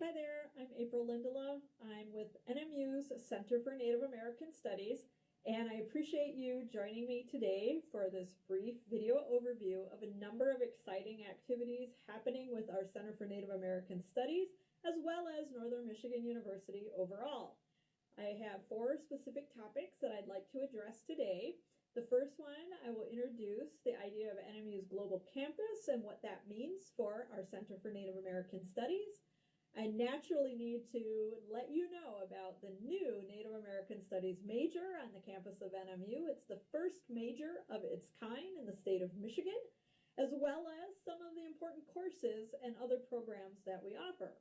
Hi there, I'm April Lindala. I'm with NMU's Center for Native American Studies, and I appreciate you joining me today for this brief video overview of a number of exciting activities happening with our Center for Native American Studies, as well as Northern Michigan University overall. I have 4 specific topics that I'd like to address today. The first one, I will introduce the idea of NMU's global campus and what that means for our Center for Native American Studies. I naturally need to let you know about the new Native American Studies major on the campus of NMU. It's the first major of its kind in the state of Michigan, as well as some of the important courses and other programs that we offer.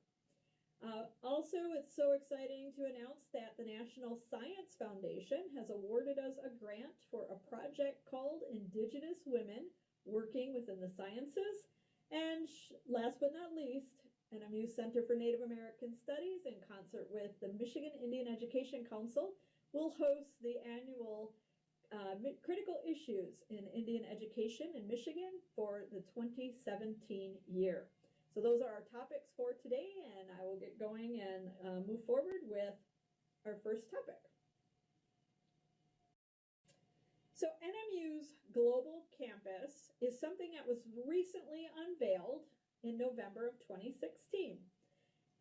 Also, it's so exciting to announce that the National Science Foundation has awarded us a grant for a project called Indigenous Women Working Within the Sciences. And last but not least, NMU Center for Native American Studies, in concert with the Michigan Indian Education Council, will host the annual Critical Issues in Indian Education in Michigan for the 2017 year. So those are our topics for today, and I will get going and move forward with our first topic. So NMU's global campus is something that was recently unveiled in November of 2016.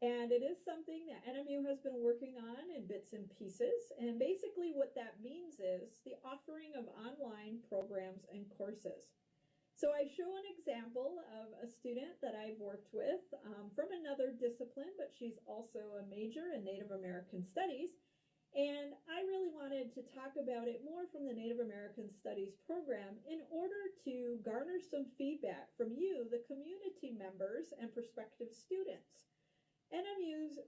And it is something that NMU has been working on in bits and pieces. And basically what that means is the offering of online programs and courses. So I show an example of a student that I've worked with from another discipline, but she's also a major in Native American Studies. And I really wanted to talk about it more from the Native American Studies program in order to garner some feedback from you, the community members and prospective students. NMU's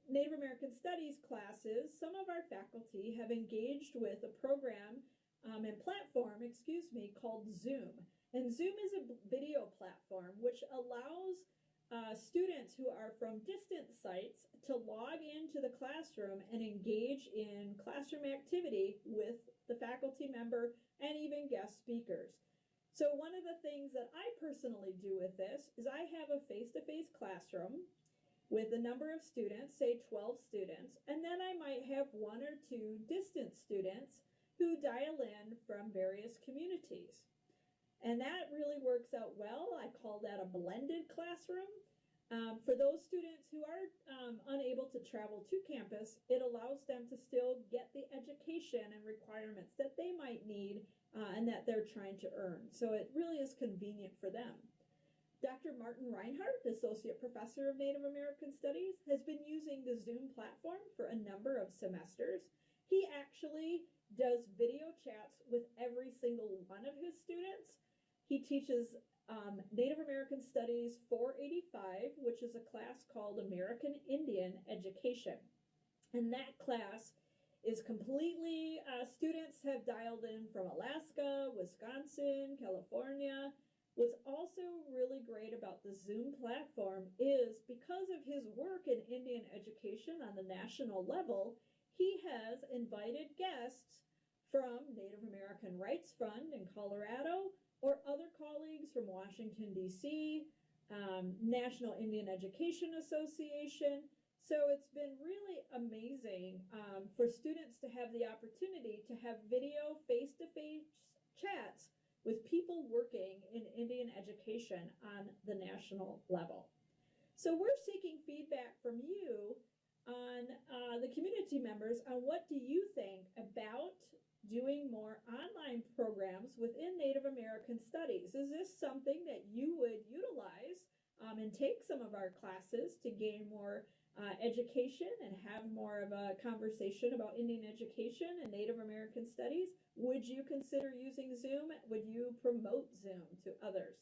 Native American Studies classes, some of our faculty have engaged with a program and platform, called Zoom. And Zoom is a video platform which allows students who are from distant sites to log into the classroom and engage in classroom activity with the faculty member and even guest speakers. So one of the things that I personally do with this is I have a face-to-face classroom with a number of students, say 12 students, and then I might have 1 or 2 distant students who dial in from various communities. And that really works out well. I call that a blended classroom. For those students who are unable to travel to campus, it allows them to still get the education and requirements that they might need and that they're trying to earn. So it really is convenient for them. Dr. Martin Reinhardt, Associate Professor of Native American Studies, has been using the Zoom platform for a number of semesters. He actually does video chats with every single one of his students. He teaches Native American Studies 485, which is a class called American Indian Education. And that class is completely, students have dialed in from Alaska, Wisconsin, California. What's also really great about the Zoom platform is because of his work in Indian education on the national level, he has invited guests from Native American Rights Fund in Colorado, or other colleagues from Washington, D.C., National Indian Education Association. So it's been really amazing for students to have the opportunity to have video face-to-face chats with people working in Indian education on the national level. So we're seeking feedback from you on the community members on what do you think about doing more online programs within Native American Studies. Is this something that you would utilize and take some of our classes to gain more education and have more of a conversation about Indian education and Native American Studies? Would you consider using Zoom? Would you promote Zoom to others?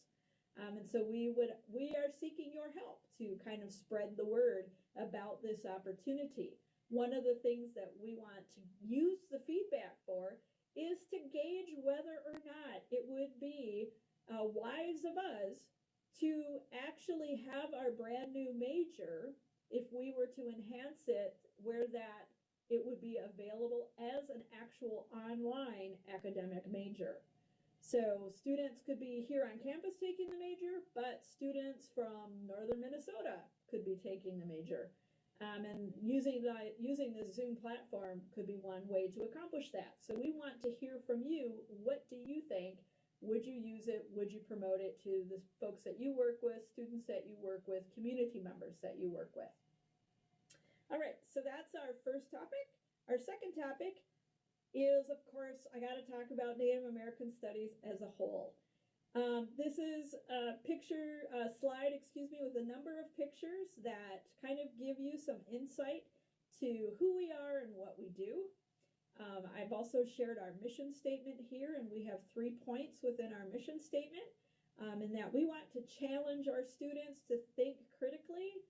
And so we are seeking your help to kind of spread the word about this opportunity. One of the things that we want to use the feedback for is to gauge whether or not it would be wise of us to actually have our brand new major, if we were to enhance it, where that it would be available as an actual online academic major. So students could be here on campus taking the major, but students from northern Minnesota could be taking the major. And using the Zoom platform could be one way to accomplish that. So we want to hear from you. What do you think? Would you use it? Would you promote it to the folks that you work with, students that you work with, community members that you work with? All right, so that's our first topic. Our second topic is, of course, I got to talk about Native American studies as a whole. This is a slide, with a number of pictures that kind of give you some insight to who we are and what we do. I've also shared our mission statement here, and we have 3 points within our mission statement, in that we want to challenge our students to think critically,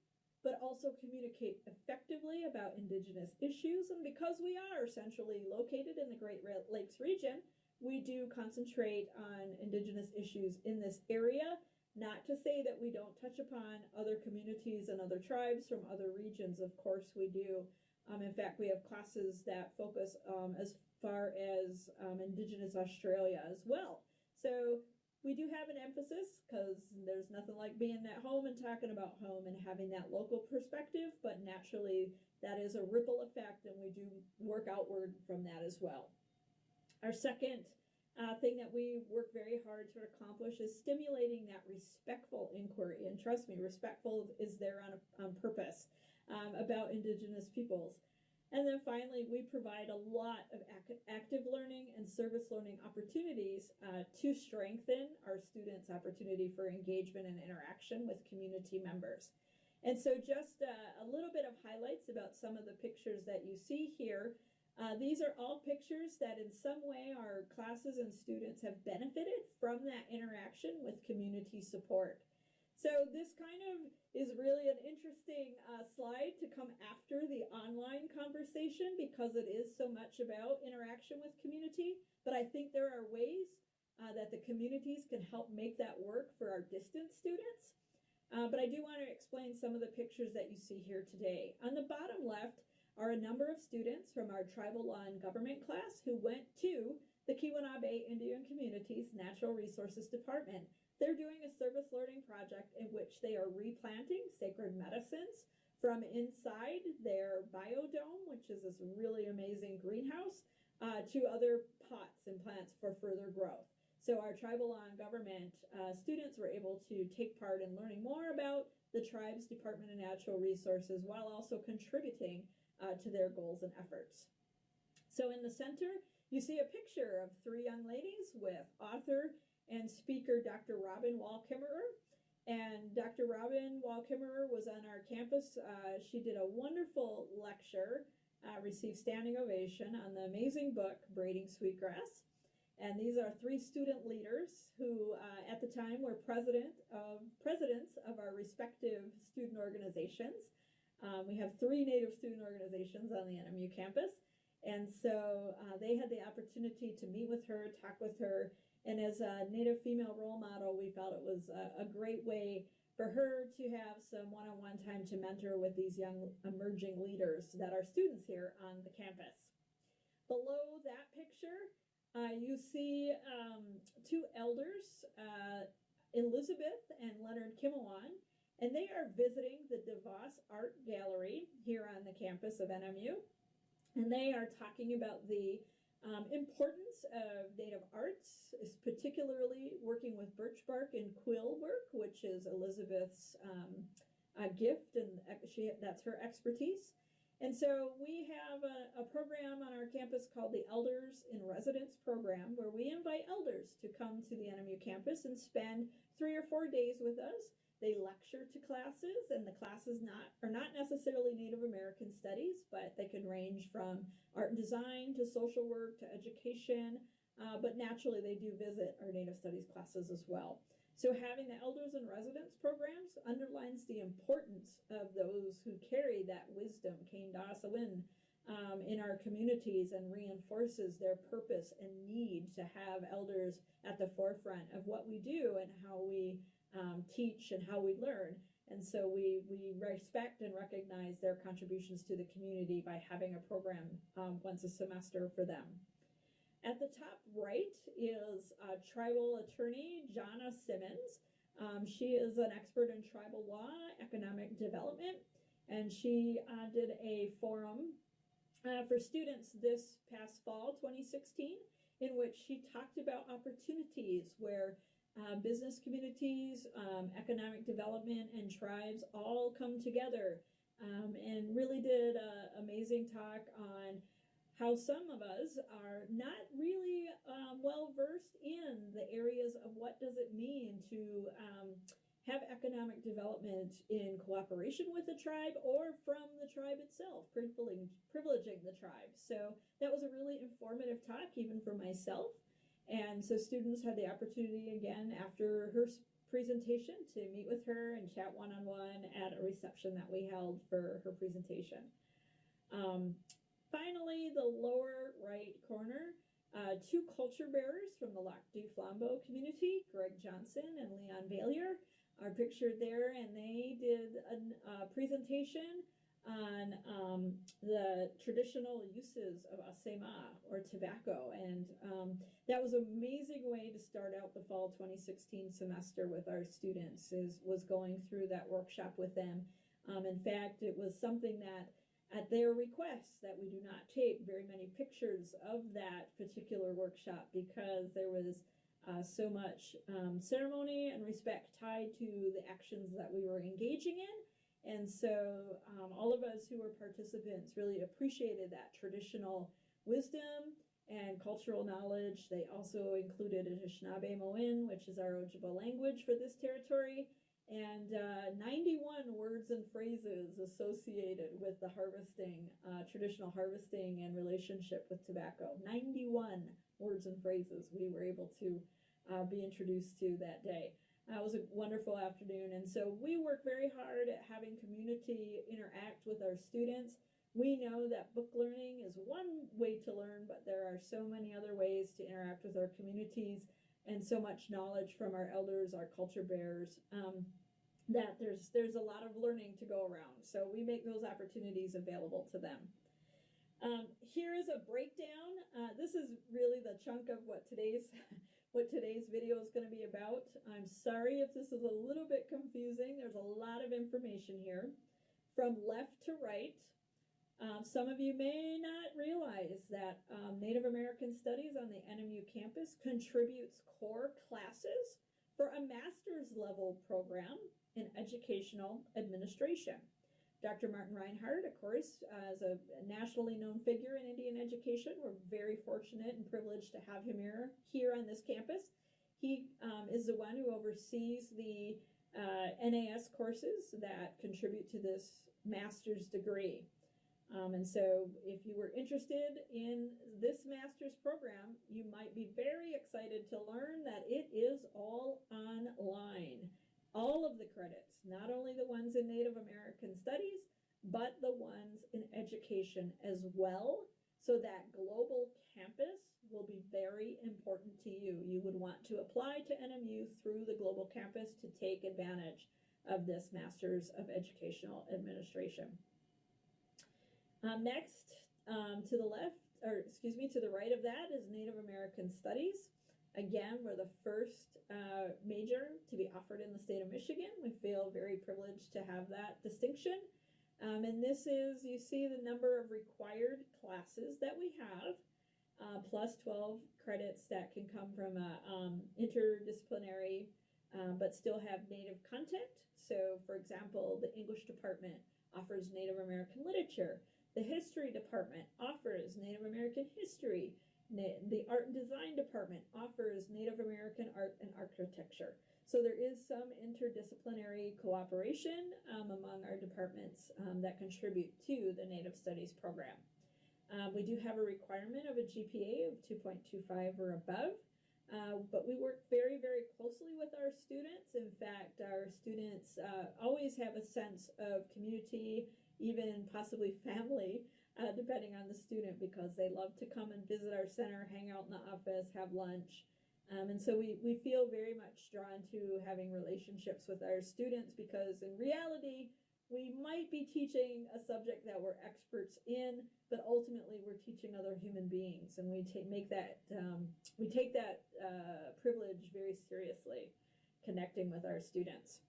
but also communicate effectively about Indigenous issues. And because we are centrally located in the Great Lakes region, we do concentrate on Indigenous issues in this area. Not to say that we don't touch upon other communities and other tribes from other regions. Of course we do. In fact, we have classes that focus as far as Indigenous Australia as well. So we do have an emphasis, because there's nothing like being at home and talking about home and having that local perspective, but naturally that is a ripple effect, and we do work outward from that as well. Our second thing that we work very hard to accomplish is stimulating that respectful inquiry. And trust me, respectful is there on purpose, about Indigenous peoples. And then finally, we provide a lot of active learning and service learning opportunities to strengthen our students' opportunity for engagement and interaction with community members. And so just a little bit of highlights about some of the pictures that you see here. These are all pictures that in some way our classes and students have benefited from that interaction with community support. So this kind of is really an interesting slide to come after the online conversation, because it is so much about interaction with community. But I think there are ways that the communities can help make that work for our distance students. But I do want to explain some of the pictures that you see here today. On the bottom left are a number of students from our Tribal Law and Government class who went to the Keweenaw Indian Communities Natural Resources Department. They're doing a service learning project in which they are replanting sacred medicines from inside their biodome, which is this really amazing greenhouse, to other pots and plants for further growth. So our Tribal Law and Government students were able to take part in learning more about the tribe's Department of Natural Resources, while also contributing to their goals and efforts. So in the center, you see a picture of 3 young ladies with author and speaker Dr. Robin Wall-Kimmerer. And Dr. Robin Wall-Kimmerer was on our campus. She did a wonderful lecture, received standing ovation on the amazing book, Braiding Sweetgrass. And these are 3 student leaders who at the time were presidents of our respective student organizations. We have 3 Native student organizations on the NMU campus. And so they had the opportunity to meet with her, talk with her. And as a Native female role model, we felt it was a great way for her to have some one-on-one time to mentor with these young emerging leaders that are students here on the campus. Below that picture, you see 2 elders, Elizabeth and Leonard Kimawan, and they are visiting the DeVos Art Gallery here on the campus of NMU. And they are talking about the importance of Native arts, is particularly working with birch bark and quill work, which is Elizabeth's gift, and that's her expertise. And so we have a program on our campus called the Elders in Residence program, where we invite elders to come to the NMU campus and spend 3 or 4 days with us. They lecture to classes, and the classes are not necessarily Native American studies, but they can range from art and design to social work to education, but naturally they do visit our Native Studies classes as well. So having the Elders in Residence programs underlines the importance of those who carry that wisdom, Kain Dasawin, in our communities, and reinforces their purpose and need to have elders at the forefront of what we do and how we teach and how we learn. And so we respect and recognize their contributions to the community by having a program once a semester for them. At the top right is tribal attorney Jana Simmons. She is an expert in tribal law, economic development, and she did a forum for students this past fall, 2016, in which she talked about opportunities where business communities, economic development, and tribes all come together, and really did an amazing talk on how some of us are not really well versed in the areas of what does it mean to have economic development in cooperation with the tribe or from the tribe itself, privileging the tribe. So that was a really informative talk, even for myself. And so students had the opportunity again after her presentation to meet with her and chat one-on-one at a reception that we held for her presentation. Finally, the lower right corner, two culture bearers from the Lac du Flambeau community, Greg Johnson and Leon Valier, are pictured there, and they did a presentation on the traditional uses of asema, or tobacco, and that was an amazing way to start out the fall 2016 semester with our students, was going through that workshop with them. In fact, it was something that at their request that we do not take very many pictures of that particular workshop because there was so much ceremony and respect tied to the actions that we were engaging in. And so all of us who were participants really appreciated that traditional wisdom and cultural knowledge. They also included Anishinaabe Moin, which is our Ojibwe language for this territory, and 91 words and phrases associated with the harvesting, traditional harvesting and relationship with tobacco. 91 words and phrases we were able to be introduced to that day. It was a wonderful afternoon, and so we work very hard at having community interact with our students. We know that book learning is one way to learn, but there are so many other ways to interact with our communities, and so much knowledge from our elders, our culture bearers, that there's a lot of learning to go around. So we make those opportunities available to them. Here is a breakdown. This is really the chunk of what today's video is going to be about. I'm sorry if this is a little bit confusing. There's a lot of information here. From left to right, some of you may not realize that Native American Studies on the NMU campus contributes core classes for a master's level program in educational administration. Dr. Martin Reinhardt, of course, is a nationally known figure in Indian education. We're very fortunate and privileged to have him here on this campus. He is the one who oversees the NAS courses that contribute to this master's degree. And so if you were interested in this master's program, you might be very excited to learn that it is all online. All of the credits, not only the ones in Native American Studies, but the ones in education as well. So that global campus will be very important to you. You would want to apply to NMU through the global campus to take advantage of this Master's of Educational Administration. Next, to the left, or excuse me, to the right of that is Native American Studies. Again, we're the first major to be offered in the state of Michigan. We feel very privileged to have that distinction. And this is, you see the number of required classes that we have, plus 12 credits that can come from interdisciplinary, but still have Native content. So, for example, the English department offers Native American literature. The history department offers Native American history. The art and design department offers Native American art and architecture. So there is some interdisciplinary cooperation among our departments that contribute to the Native Studies program. We do have a requirement of a GPA of 2.25 or above, but we work very, very closely with our students. In fact, our students always have a sense of community, even possibly family, depending on the student, because they love to come and visit our center, hang out in the office, have lunch. And so we feel very much drawn to having relationships with our students, because in reality, we might be teaching a subject that we're experts in, but ultimately we're teaching other human beings, and we take that privilege very seriously. connecting with our students.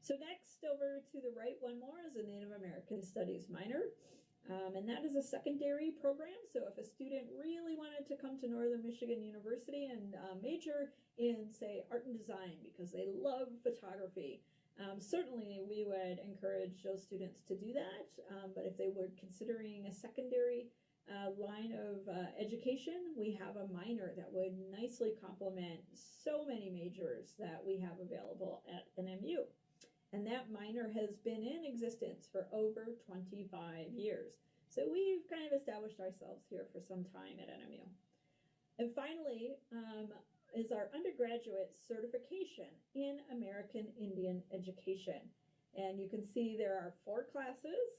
So next, over to the right, one more is a Native American Studies minor. And that is a secondary program. So if a student really wanted to come to Northern Michigan University and major in, say, art and design because they love photography, certainly we would encourage those students to do that. But if they were considering a secondary line of education, we have a minor that would nicely complement so many majors that we have available at NMU. And that minor has been in existence for over 25 years. So we've kind of established ourselves here for some time at NMU. And finally is our undergraduate certification in American Indian education. And you can see there are 4 classes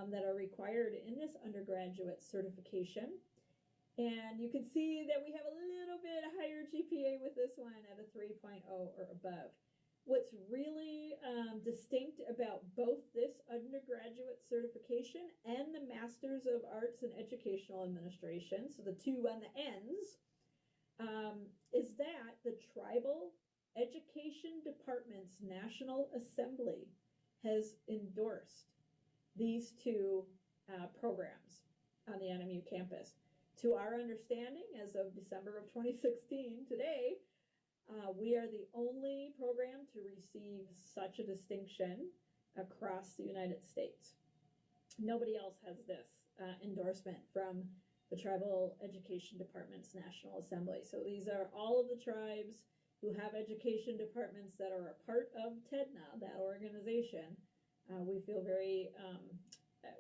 that are required in this undergraduate certification. And you can see that we have a little bit higher GPA with this one at a 3.0 or above. What's really distinct about both this undergraduate certification and the Masters of Arts in Educational Administration, so the two on the ends, is that the Tribal Education Department's National Assembly has endorsed these two programs on the NMU campus. To our understanding, as of December of 2016, today, we are the only program to receive such a distinction across the United States. Nobody else has this endorsement from the Tribal Education Department's National Assembly. So these are all of the tribes who have education departments that are a part of TEDNA, that organization. We feel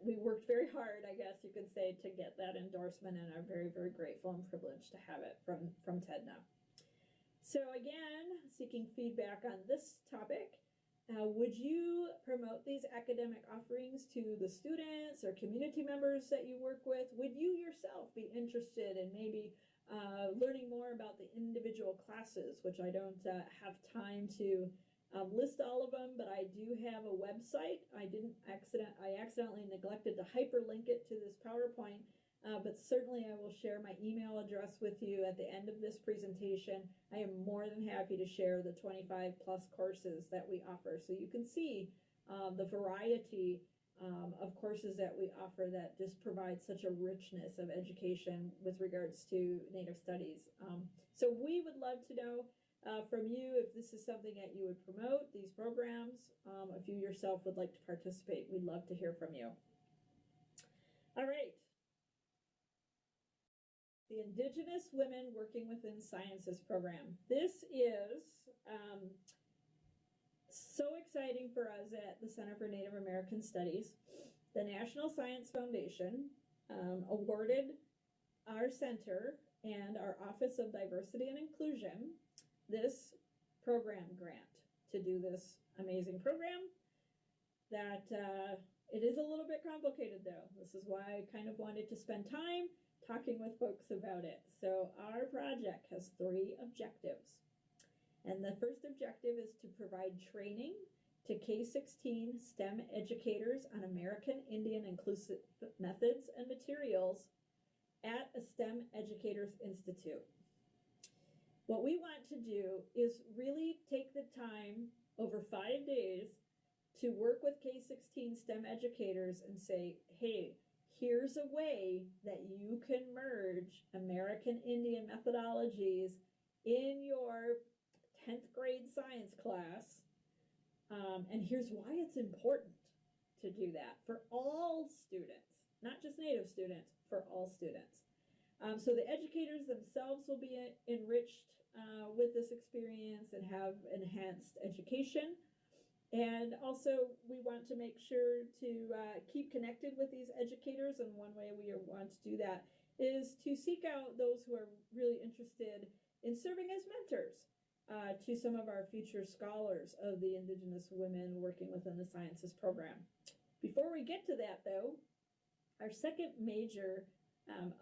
we worked very hard, I guess you could say, to get that endorsement, and are very, very grateful and privileged to have it from TEDNA. So again, seeking feedback on this topic, would you promote these academic offerings to the students or community members that you work with? Would you yourself be interested in maybe learning more about the individual classes, which I don't have time to list all of them, but I do have a website. I accidentally neglected to hyperlink it to this PowerPoint, but certainly I will share my email address with you at the end of this presentation. I am more than happy to share the 25 plus courses that we offer, so you can see the variety of courses that we offer that just provide such a richness of education with regards to Native Studies. So we would love to know from you if this is something that you would promote, these programs. If you yourself would like to participate, we'd love to hear from you. All right. The Indigenous Women Working Within Sciences program. This is so exciting for us at the Center for Native American Studies. The National Science Foundation awarded our center and our Office of Diversity and Inclusion this program grant to do this amazing program. That it is a little bit complicated, though. This is why I kind of wanted to spend time talking with folks about it. So our project has 3 objectives. And the first objective is to provide training to K-16 STEM educators on American Indian inclusive methods and materials at a STEM Educators Institute. What we want to do is really take the time over 5 days to work with K-16 STEM educators and say, hey, here's a way that you can merge American Indian methodologies in your 10th grade science class. And here's why it's important to do that for all students, not just Native students, for all students. So the educators themselves will be enriched with this experience and have enhanced education. And also, we want to make sure to keep connected with these educators, and one way we want to do that is to seek out those who are really interested in serving as mentors to some of our future scholars of the Indigenous women working within the sciences program. Before we get to that, though, our second major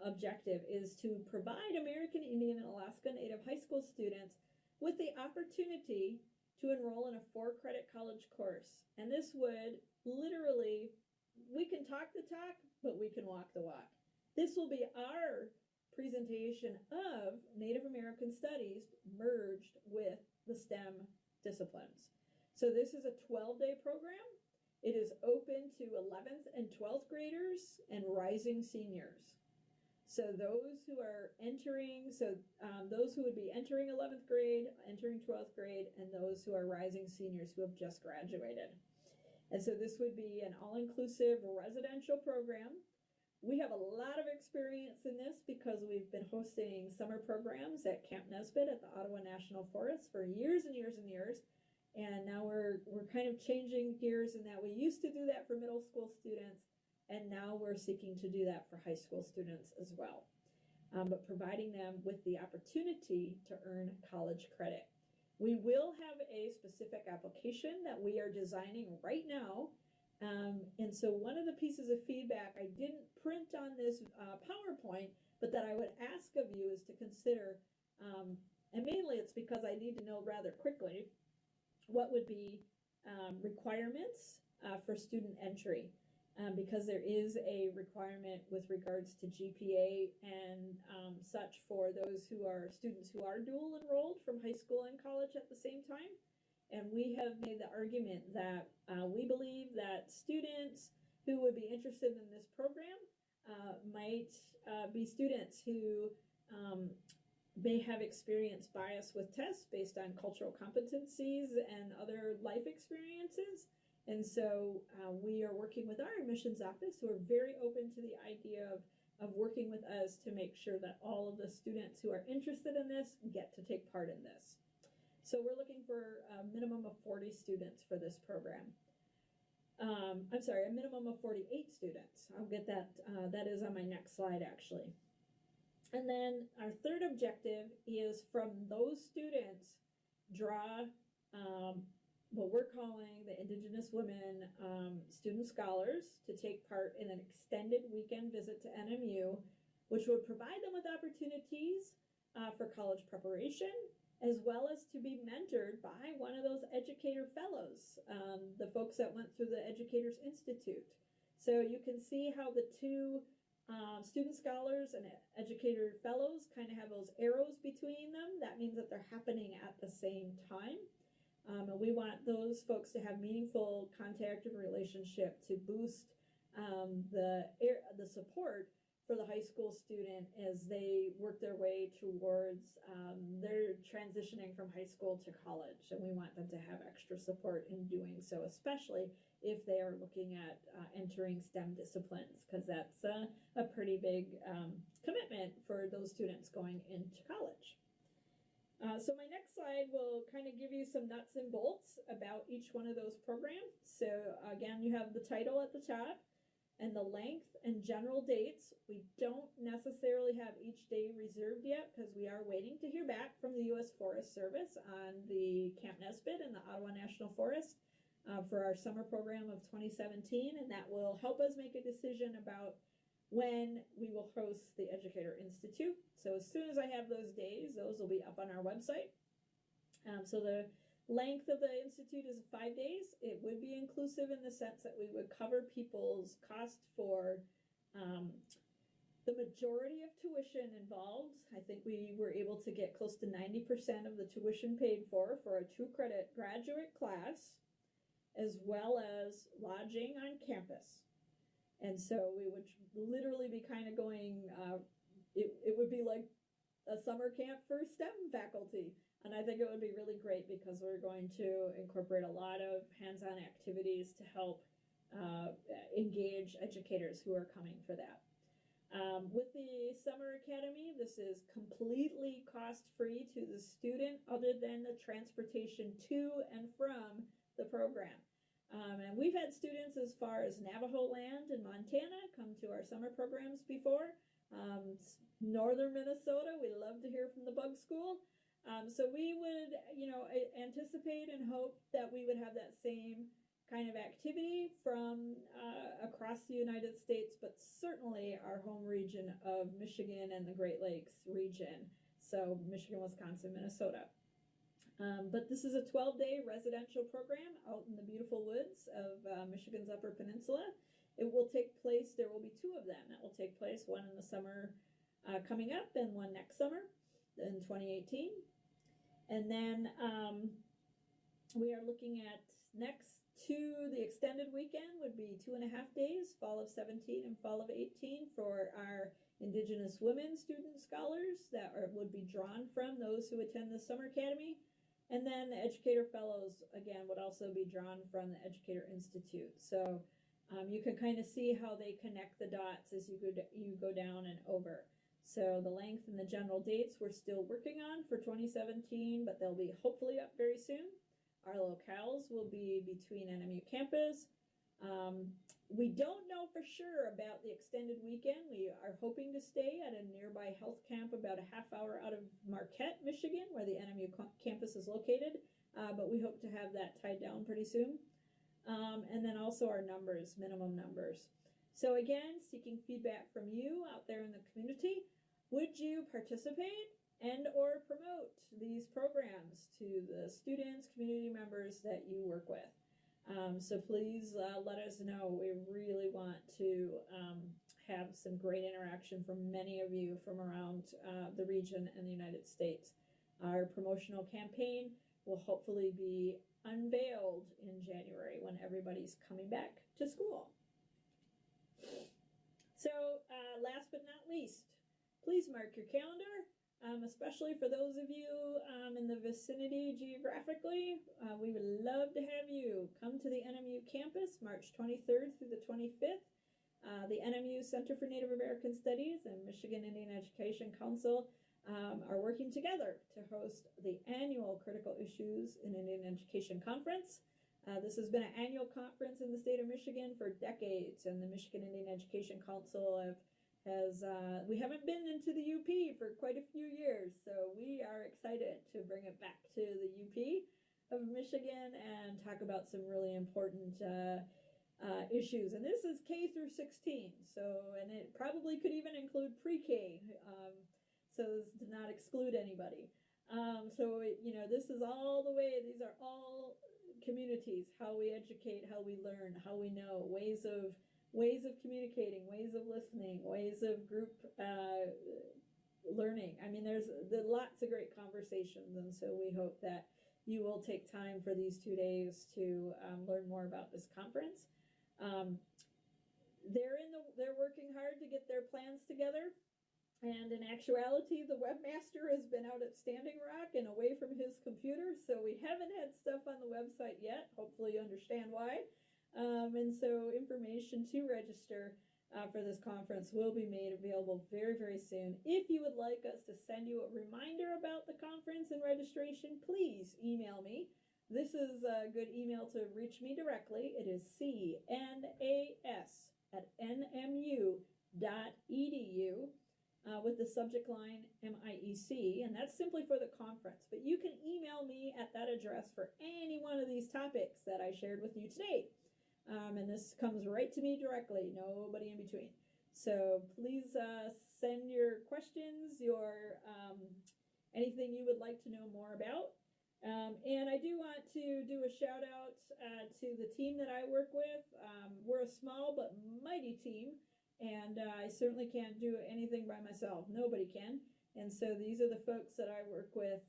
objective is to provide American Indian and Alaska Native high school students with the opportunity to enroll in a 4-credit college course. And this would literally, we can talk the talk, but we can walk the walk. This will be our presentation of Native American Studies merged with the STEM disciplines. So this is a 12-day program. It is open to 11th and 12th graders and rising seniors. So those who are entering, those who would be entering 11th grade, entering 12th grade, and those who are rising seniors who have just graduated. And so this would be an all-inclusive residential program. We have a lot of experience in this because we've been hosting summer programs at Camp Nesbitt at the Ottawa National Forest for years and years and years. And now we're kind of changing gears in that we used to do that for middle school students, and now we're seeking to do that for high school students as well, but providing them with the opportunity to earn college credit. We will have a specific application that we are designing right now. And so one of the pieces of feedback I didn't print on this PowerPoint, but that I would ask of you is to consider, and mainly it's because I need to know rather quickly, what would be requirements for student entry. Because there is a requirement with regards to GPA and such for those who are students who are dual enrolled from high school and college at the same time. And we have made the argument that we believe that students who would be interested in this program might be students who may have experienced bias with tests based on cultural competencies and other life experiences. And so we are working with our admissions office, who are very open to the idea of working with us to make sure that all of the students who are interested in this get to take part in this. So we're looking for a minimum of 40 students for this program. I'm sorry, a minimum of 48 students. I'll get that. That is on my next slide, actually. And then our third objective is from those students, draw what we're calling the Indigenous Women Student Scholars to take part in an extended weekend visit to NMU, which would provide them with opportunities for college preparation, as well as to be mentored by one of those educator fellows, the folks that went through the Educators Institute. So you can see how the two student scholars and educator fellows kind of have those arrows between them. That means that they're happening at the same time. And we want those folks to have meaningful contact and relationship to boost the support for the high school student as they work their way towards their transitioning from high school to college. And we want them to have extra support in doing so, especially if they are looking at entering STEM disciplines, because that's a pretty big commitment for those students going into college. So my next slide will kind of give you some nuts and bolts about each one of those programs. So again, you have the title at the top and the length and general dates. We don't necessarily have each day reserved yet because we are waiting to hear back from the U.S. Forest Service on the Camp Nesbitt and the Ottawa National Forest for our summer program of 2017, and that will help us make a decision about when we will host the Educator Institute. So as soon as I have those days, those will be up on our website. So the length of the Institute is 5 days. It would be inclusive in the sense that we would cover people's cost for the majority of tuition involved. I think we were able to get close to 90% of the tuition paid for a true credit graduate class, as well as lodging on campus. And so we would literally be kind of going, it would be like a summer camp for STEM faculty. And I think it would be really great because we're going to incorporate a lot of hands-on activities to help engage educators who are coming for that. With the Summer Academy, this is completely cost-free to the student other than the transportation to and from the program. And we've had students as far as Navajo land in Montana come to our summer programs before. Northern Minnesota, we love to hear from the Bug School. So we would, anticipate and hope that we would have that same kind of activity from across the United States, but certainly our home region of Michigan and the Great Lakes region. So Michigan, Wisconsin, Minnesota. But this is a 12-day residential program out in the beautiful woods of Michigan's Upper Peninsula. It will take place, there will be two of them that will take place, one in the summer coming up and one next summer in 2018. And then we are looking at next to the extended weekend would be 2.5 days, fall of 17 and fall of 18 for our Indigenous women student scholars that would be drawn from those who attend the Summer Academy. And then the Educator Fellows, again, would also be drawn from the Educator Institute. So you can kind of see how they connect the dots as you go down and over. So the length and the general dates we're still working on for 2017, but they'll be hopefully up very soon. Our locales will be between NMU campus. We don't know for sure about the extended weekend. We are hoping to stay at a nearby health camp about a half hour out of Marquette, Michigan, where the NMU campus is located, but we hope to have that tied down pretty soon. And then also our numbers, minimum numbers. So again, seeking feedback from you out there in the community. Would you participate and or promote these programs to the students, community members that you work with? So please let us know. We really want to have some great interaction from many of you from around the region and the United States. Our promotional campaign will hopefully be unveiled in January when everybody's coming back to school. So last but not least, please mark your calendar. Especially for those of you in the vicinity geographically, we would love to have you come to the NMU campus March 23rd through the 25th. The NMU Center for Native American Studies and Michigan Indian Education Council are working together to host the annual Critical Issues in Indian Education Conference. This has been an annual conference in the state of Michigan for decades, and the Michigan Indian Education Council we haven't been into the UP for quite a few years, so we are excited to bring it back to the UP of Michigan and talk about some really important issues. And this is K through 16, and it probably could even include pre-K, so as to not exclude anybody. This is all the way, these are all communities, how we educate, how we learn, how we know, ways of communicating, ways of listening, ways of group learning. I mean, there's lots of great conversations, and so we hope that you will take time for these 2 days to learn more about this conference. They're working hard to get their plans together, and in actuality, the webmaster has been out at Standing Rock and away from his computer, so we haven't had stuff on the website yet. Hopefully you understand why. And so information to register for this conference will be made available very, very soon. If you would like us to send you a reminder about the conference and registration, please email me. This is a good email to reach me directly. It is cnas@nmu.edu with the subject line MIEC, and that's simply for the conference. But you can email me at that address for any one of these topics that I shared with you today. And this comes right to me directly, nobody in between. So please send your questions, anything you would like to know more about. And I do want to do a shout out to the team that I work with. We're a small but mighty team, and I certainly can't do anything by myself. Nobody can. And so these are the folks that I work with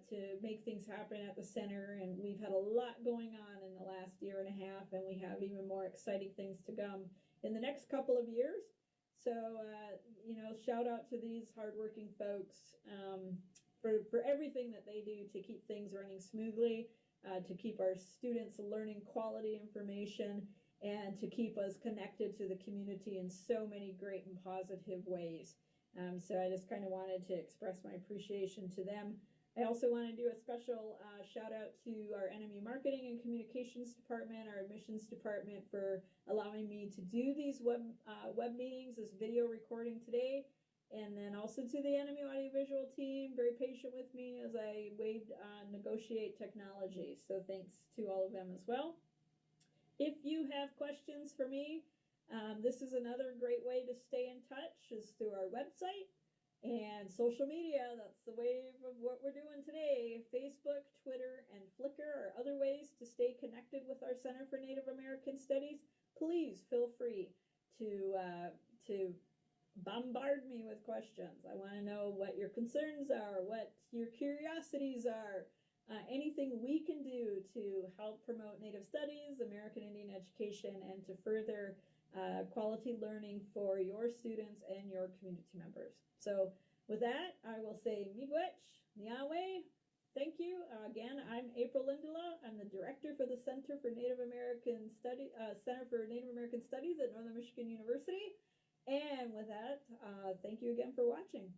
to make things happen at the center, and we've had a lot going on in the last year and a half, and we have even more exciting things to come in the next couple of years. So, shout out to these hardworking folks for everything that they do to keep things running smoothly, to keep our students learning quality information, and to keep us connected to the community in so many great and positive ways. So I just kind of wanted to express my appreciation to them. I also want to do a special shout out to our NMU Marketing and Communications Department, our Admissions Department, for allowing me to do these web meetings, this video recording today. And then also to the NMU Audiovisual team, very patient with me as I negotiate technology. So thanks to all of them as well. If you have questions for me, this is another great way to stay in touch is through our website and social media. That's the wave of what we're doing today. Facebook, Twitter, and Flickr are other ways to stay connected with our Center for Native American Studies. Please feel free to bombard me with questions. I want to know what your concerns are, what your curiosities are, anything we can do to help promote Native studies, American Indian education, and to further quality learning for your students and your community members. So with that, I will say miigwech, niawe, thank you. Again, I'm April Lindala. I'm the director for the Center for Native American Studies at Northern Michigan University. And with that, thank you again for watching.